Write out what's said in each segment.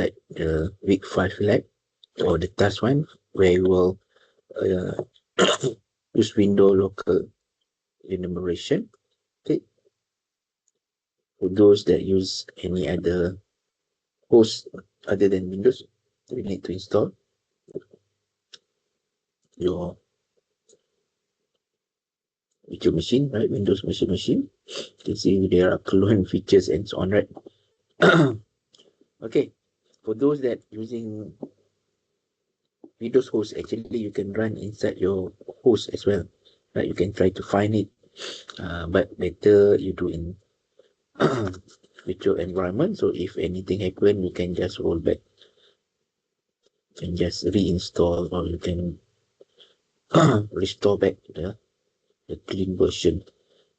like the week 5 lab or the task one, where you will use window local enumeration. Okay. For those that use any other host other than Windows, you need to install your virtual machine, right? Windows machine. You can see there are clone features and so on, right? Okay. For those that using Windows host, actually you can run inside your host as well, right? You can try to find it, but better you do in virtual environment. So if anything happen, you can just roll back and just reinstall, or you can restore back to the clean version.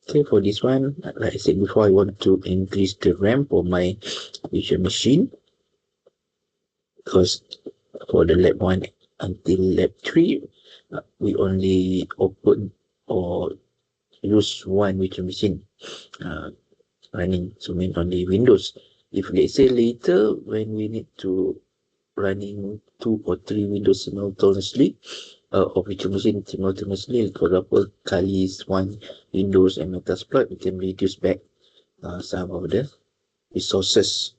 Okay, for this one, like I said before, I want to increase the RAM for my virtual machine, because for the lab 1 until lab 3, we only open or use one virtual machine running, so mean only Windows. If let's say later when we need to running 2 or 3 Windows simultaneously, or virtual machine simultaneously, for example, Kali's one Windows and Metasploit, we can reduce back some of the resources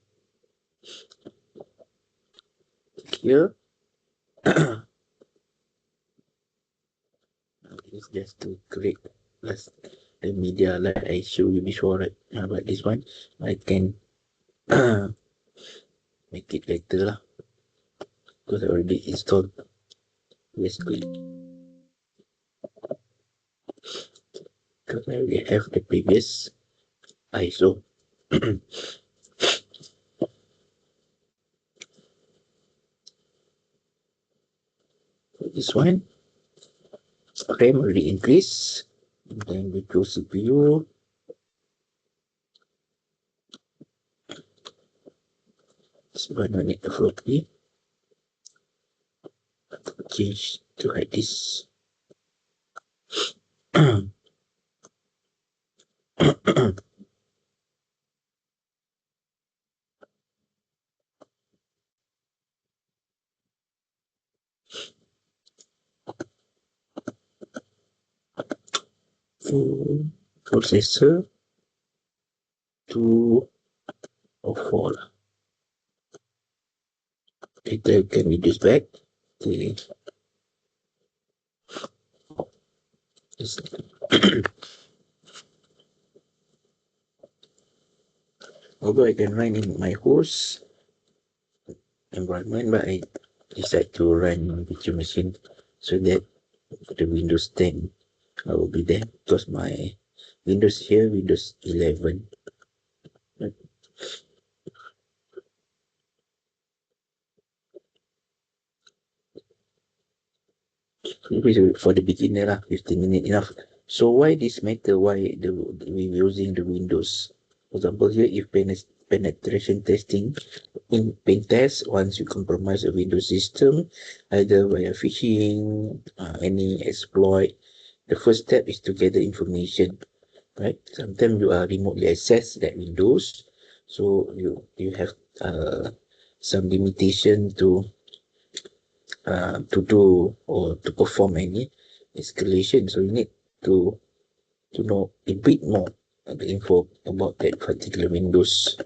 here. It's just to create the media like I showed you before, right? But this one I can make it later lah, because I already installed. Let's go. Because I already have the previous ISO. This one, RAM already increased. Then we go CPU. This one I need the floppy. Change to like this. Full processor 204. Later you can reduce back. Okay. Although I can run in my host environment, but I decide to run on virtual machine so that the Windows 10 will be there, because my Windows here, Windows 11. For the beginner lah, 15 minutes enough. So why this matter? Why we using the Windows? For example, here if penetration testing in pen test, once you compromise a Windows system, either via phishing, any exploit, the first step is to gather information, right? Sometimes you are remotely access that Windows, so you have some limitation to do or to perform any escalation. So you need to know a bit more the info about that particular Windows.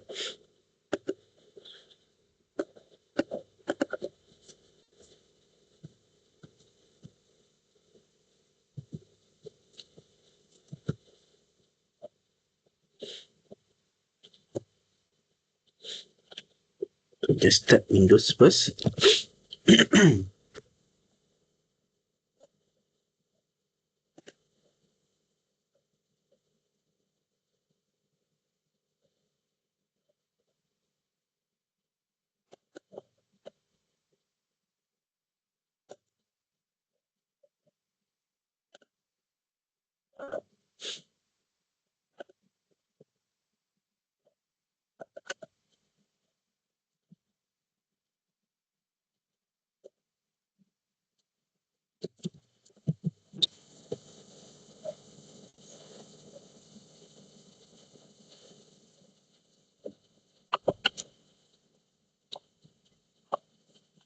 So just start Windows first.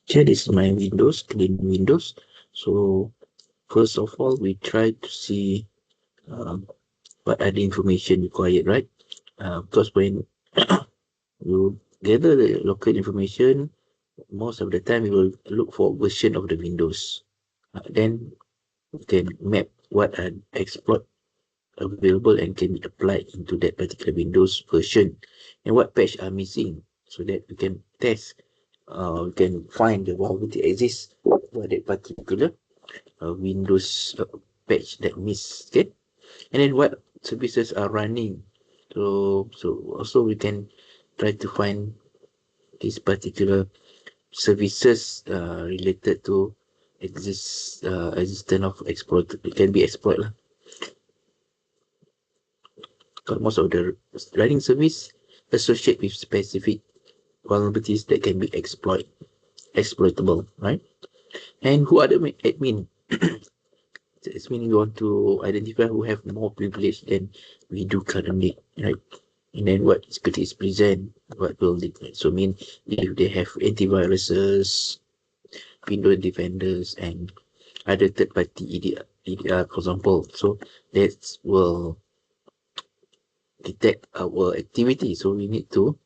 Here is my Windows, clean Windows. So first of all, we try to see what are the information required, right? Because when you gather the local information, most of the time you will look for version of the Windows. Then you can map what are exploit available and can be applied into that particular Windows version and what patch are missing so that we can test, we can find the vulnerability exists for that particular Windows patch that missed, okay? And then what services are running. So also we can try to find this particular services related to existence of exploit. It can be exploit lah. Because most of the running service associate with specific vulnerabilities that can be exploitable, right? And who are the admin? It's meaning we want to identify who have more privilege than we do currently, right? And then what security is present, what will they, so mean if they have antiviruses, Windows defenders, and other third-party EDR, for example. So that will detect our activity. So we need to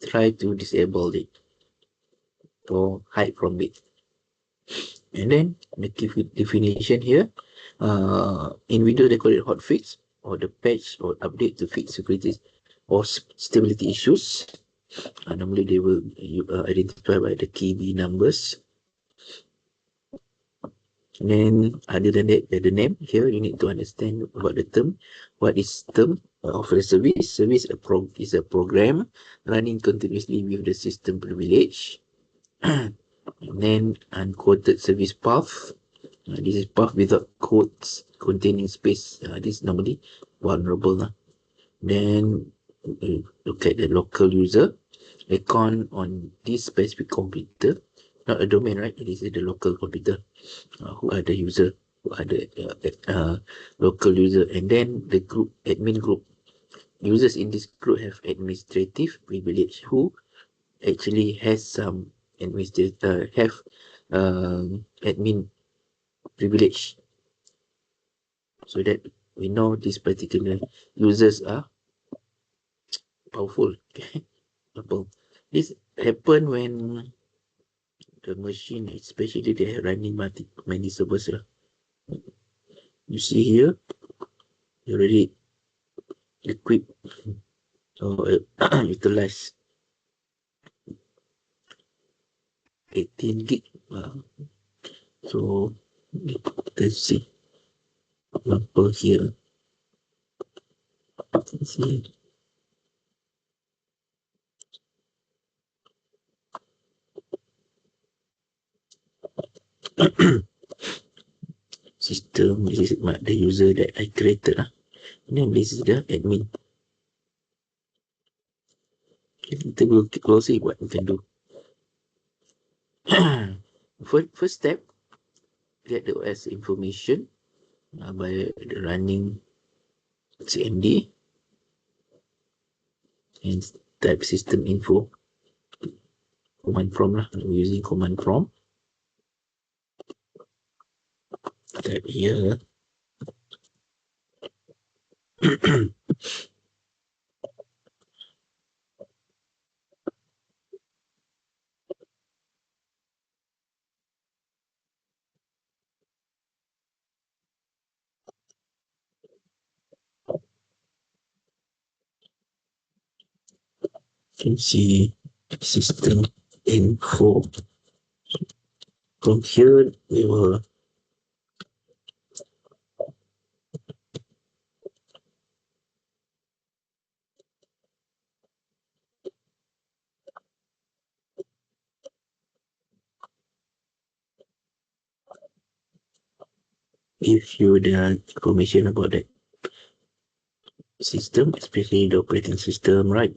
try to disable it or hide from it. And then the definition here, in Windows they call it hotfix or the patch or update to fix security or stability issues. Normally they will identify by the key B numbers. And then other than that, the name here, you need to understand about the term. What is term of the service? Service is a program running continuously with the system privilege. And then unquoted service path. This is path without quotes containing space. This is normally vulnerable. Then look at the local user account on this specific computer, not a domain, right? This is the local computer. Who are the user? Who are the local user? And then the group, admin group. Users in this group have administrative privilege. Who actually has some administrative have admin privilege, so that we know these particular users are powerful. Okay. Example, this happen when the machine, especially they are running many servers. You see here, already equipped or utilize 18 gig. So let's see example here. Let's see. System, this is the user that I created. And then this is the admin. Kita will see what we can do. First step, get the OS information by running CMD and type system info. Command prompt lah. We're using command prompt. Type here. You can see system info. From here, we will give you the information about that system, especially the operating system, right?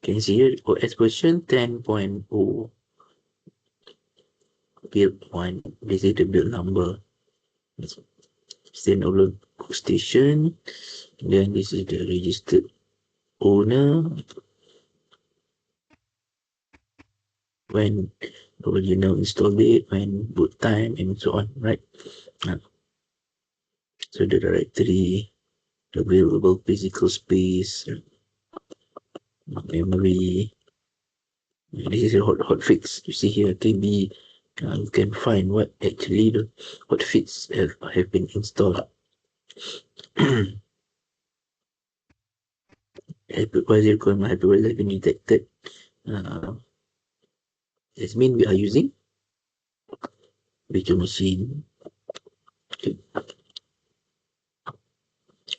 You can see here OS version 10.0 build 1. This is the build number. Standalone station. Then this is the registered owner. When original install date, when boot time, and so on, right? So the directory, the available physical space, memory. This is a hotfix. You see here, KB. You can find what actually the hotfix have been installed. Hypervisor requirement hypervisor has been detected. This means we are using virtual machine. Okay.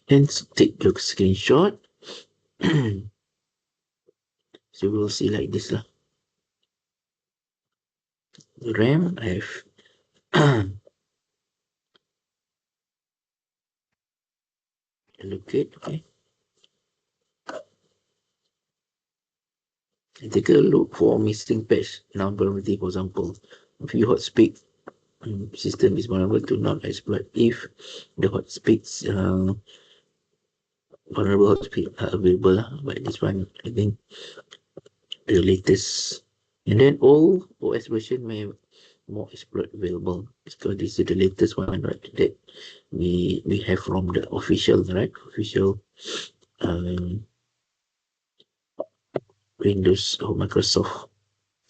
Hence, take your screenshot. So we'll see like this lah. The RAM I have allocate. Okay. And take a look for missing patch vulnerability. For example, if you hot-speak system is vulnerable to not exploit if the hot-speaks vulnerable hot-speak are available. But this one, I think the latest. And then all OS version may have more exploit available because this is the latest one, right? That we have from the official, right? Official um, Windows or Microsoft.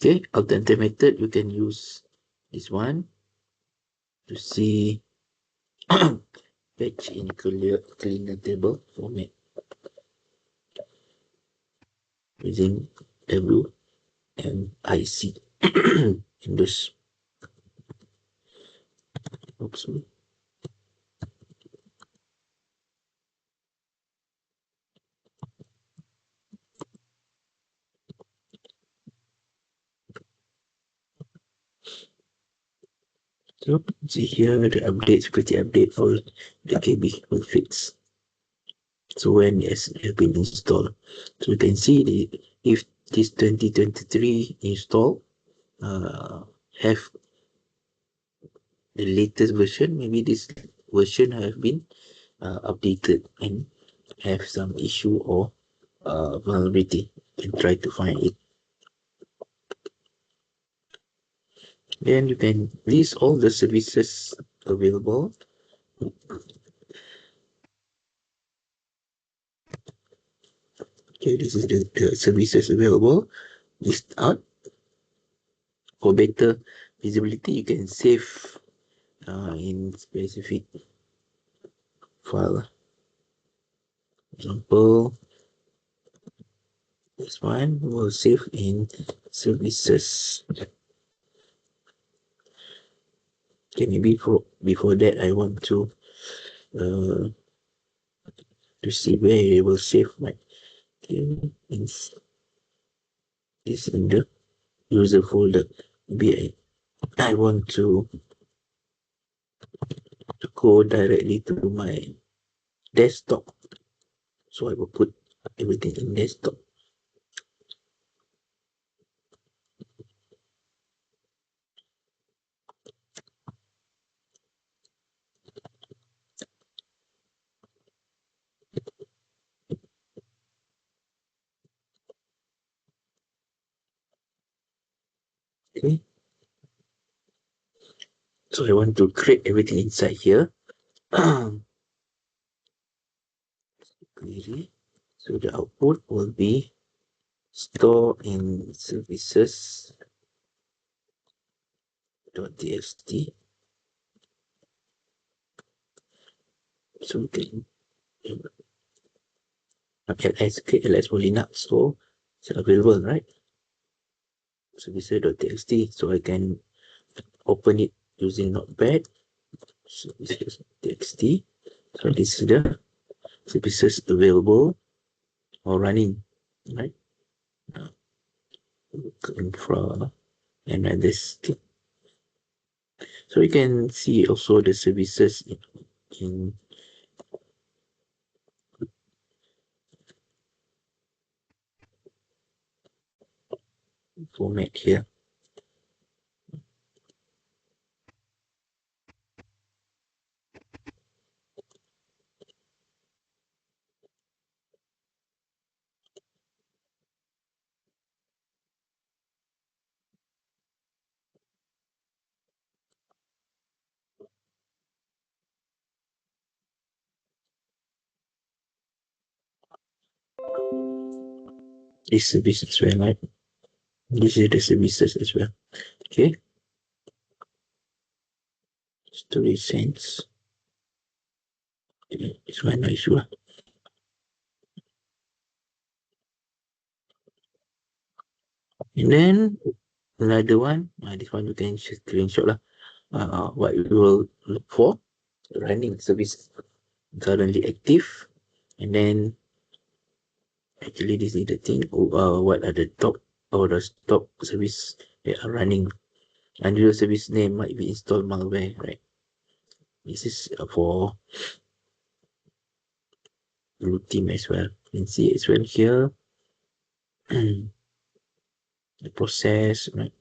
Okay, alternative method, you can use this one to see patch in cleaner table format using WMIC. Windows. Oops. So see here the update, security update for the KB will fix. So when it has been installed, so you can see if this 2023 install have the latest version, maybe this version have been updated and have some issue or vulnerability, and try to find it. Then you can list all the services available. Okay, this is the services available. List out. For better visibility, you can save in specific file. For example, this one will save in services. Okay, maybe before that I want uh, to see where I will save my. Okay, this in the user folder. Maybe I want to go directly to my desktop. So I will put everything in desktop. Okay. So I want to create everything inside here. Query. So the output will be store in services.txt. So we can ls for Linux, so it's available, right? Services.txt. So I can open it using Notepad. Services.txt. So this is the services available or running, right? Infra and this thing. So you can see also the services in format here. this service as well, right? This is the services as well. Okay, storage sense. This one no issue. And then another one, this one you can screenshot lah. What you will look for, running service currently active, and then actually this is the thing. What are the top or the top service that are running? Unusual service name might be installed malware, right? This is for root team as well. You can see as well here. The process, right?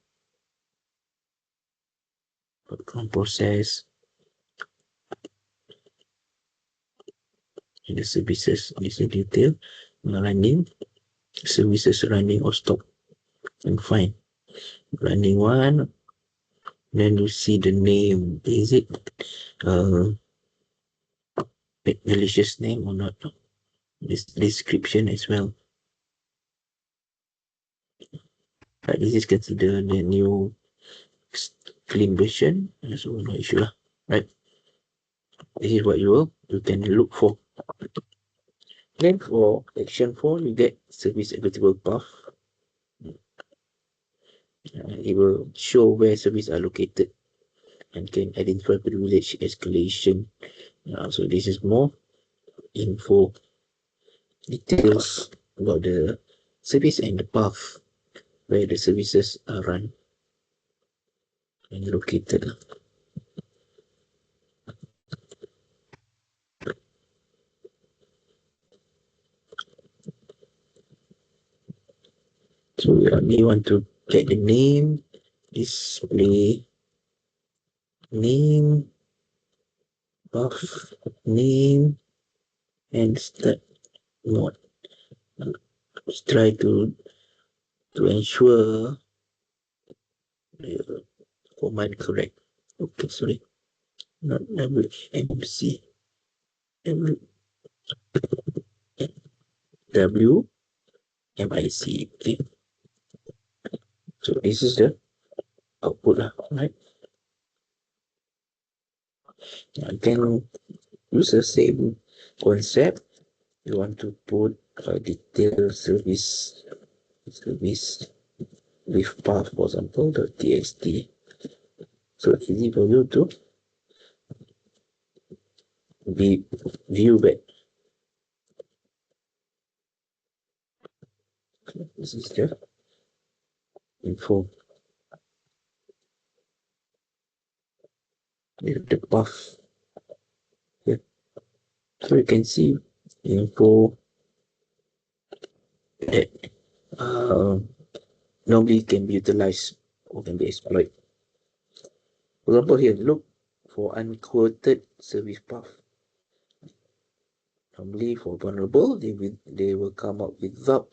Process and the services. This is detail running, services running or stop and fine. Running one, then you see the name. Is it malicious name or not? This description as well. But this is considered the new clean version, so no issue lah, right? This is what you can look for. Then for action 4, you get service executable path. It will show where services are located and can identify privilege escalation. So this is more info details about the service and the path where the services are run and located. So we want to get the name, display name, path name, and start mode. Let's try to ensure the command correct. Okay, sorry, not WMC. WMIC. Okay. So this is the output, right? I can use the same concept. You want to put a detailed service with path, for example, the txt. So it's easy for you to view back. This is the info. The path here. So you can see info that normally can be utilized or can be exploited. For example, here, look for unquoted service path. Normally for vulnerable, they will come up without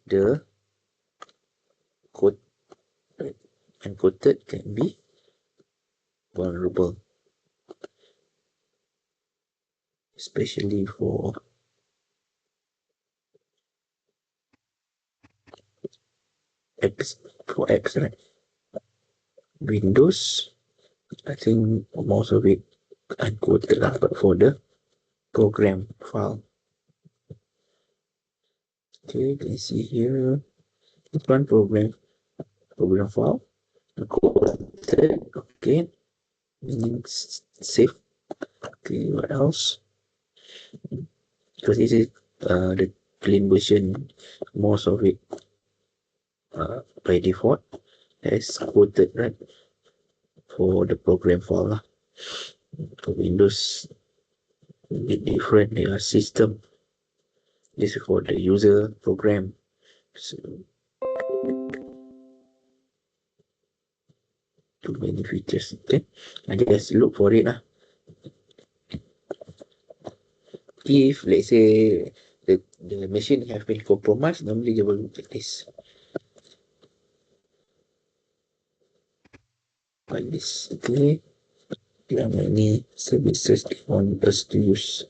the code. Unquoted can be vulnerable, especially for apps, right? Windows, I think most of it unquoted, but for the program file. Okay, you can see here, one program file, unquoted, okay, meaning safe. Okay, what else? Because this is the clean version, most of it by default as quoted, right? For the program file. For Windows, a bit different. They are system. This is for the user program. So, too many features. Okay, I just look for it. If let's say the machine have been compromised, normally they will look like this. Like this. Okay. There are many services they want us to use.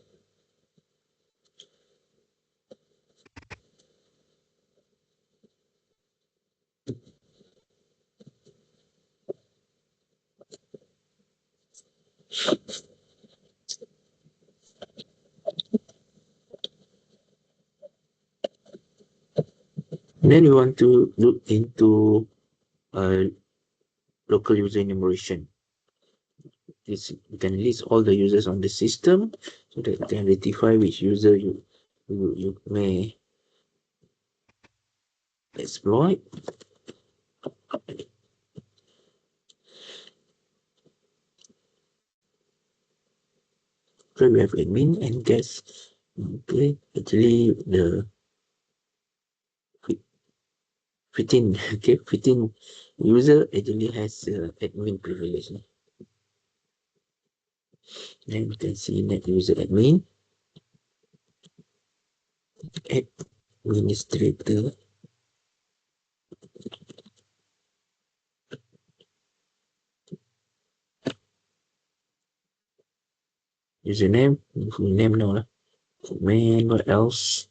Then we want to look into uh, local user enumeration. This you can list all the users on the system so that you can identify which user you may exploit. So we have admin and guest. Okay, actually the 15 okay 15 user actually has admin privilege. Then you can see net user admin, administrator, username, full name now lah. Man, what else?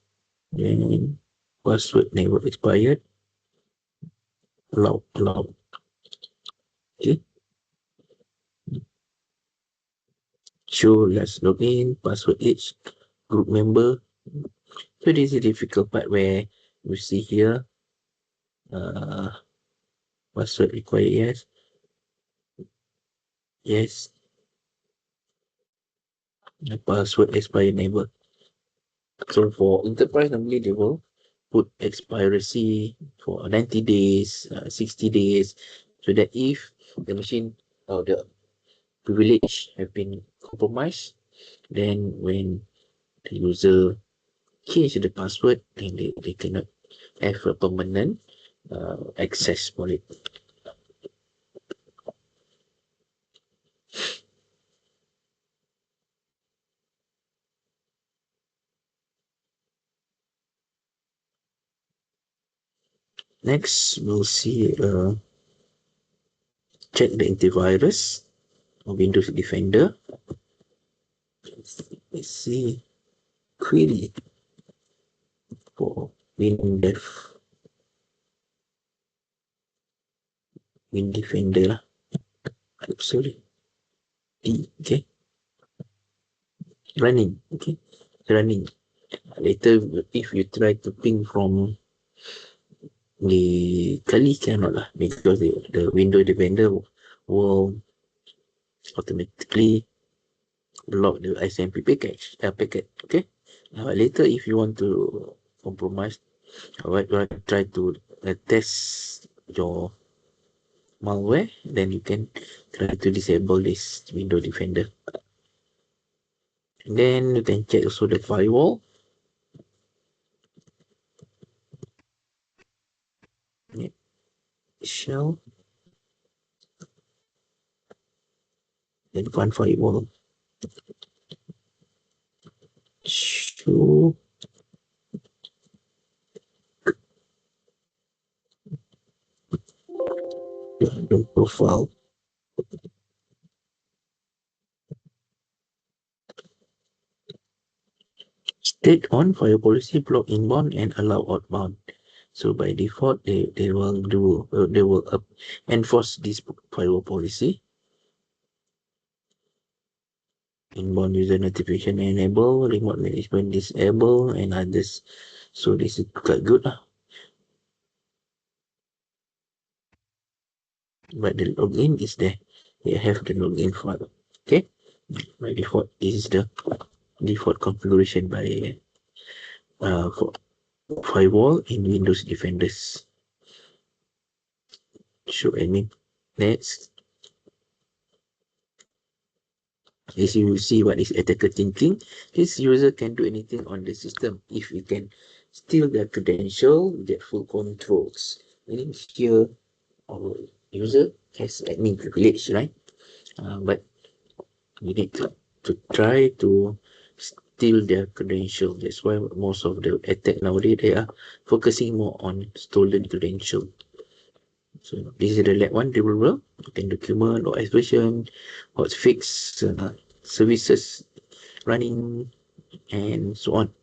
Then password never expired. Allow. Okay. Show last login, password each, group member. So this is the difficult part where you see here, password required, yes, the password expired never. So for enterprise, normally they will put expiry for 90 days, 60 days, so that if the machine or the privilege have been compromised, then when the user change the password, then they cannot have a permanent access for it. Next, we'll see check the antivirus or Windows Defender. Let's see query for Defender lah. Sorry. Okay. Running. Okay. Running. Later, if you try to ping from the Kali, cannot lah, because the Windows Defender will automatically block the SMP packet. Okay. Later, if you want to compromise, try to test your malware, then you can try to disable this Windows Defender. And then you can check also the firewall. Yeah. Shell. Then one firewall. Show the profile. State on fire policy, block inbound and allow outbound. So by default, they will enforce this firewall policy. Inbound user notification enable, remote management disable, and others. So this is quite good lah. But the login is there. They have the login file. Okay. By default, this is the default configuration by for firewall in Windows Defenders. Show admin. Next, as you see what is attacker thinking, this user can do anything on the system if you can steal their credential, get full controls. Meaning here, our user has admin privilege, right? But we need to try to steal their credential. That's why most of the attack nowadays, they are focusing more on stolen credential. So this is the lab one deliverable. You can document or version, hotfix, services running, and so on.